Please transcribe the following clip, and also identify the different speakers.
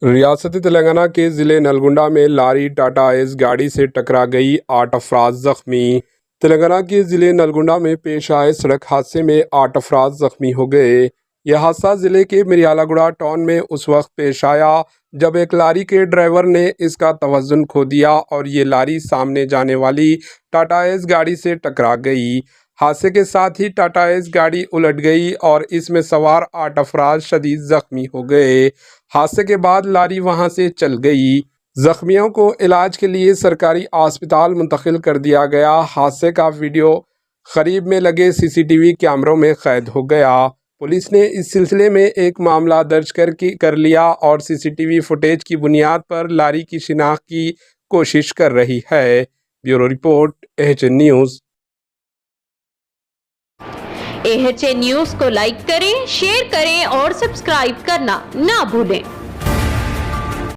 Speaker 1: रियासती तेलंगाना के ज़िले नलगुंडा में लारी टाटा एस गाड़ी से टकरा गई, 8 अफराद जख्मी। तेलंगाना के ज़िले नलगुंडा में पेश आए सड़क हादसे में 8 अफराद जख्मी हो गए। यह हादसा ज़िले के मिर्यालागुड़ा टाउन में उस वक्त पेश आया जब एक लारी के ड्राइवर ने इसका तवज़ुन खो दिया और ये लारी सामने जाने वाली टाटा एस गाड़ी से टकरा गई। हादसे के साथ ही टाटा एस गाड़ी उलट गई और इसमें सवार 8 अफराद शदीद जख्मी हो गए। हादसे के बाद लारी वहां से चल गई। जख्मियों को इलाज के लिए सरकारी अस्पताल मुंतकिल कर दिया गया। हादसे का वीडियो करीब में लगे सीसीटीवी कैमरों में कैद हो गया। पुलिस ने इस सिलसिले में एक मामला दर्ज कर लिया और सीसीटीवी फुटेज की बुनियाद पर लारी की शिनाख्त की कोशिश कर रही है। Bureau report, AHN news.
Speaker 2: AHN news को लाइक करें, शेयर करें और सब्सक्राइब करना ना भूलें।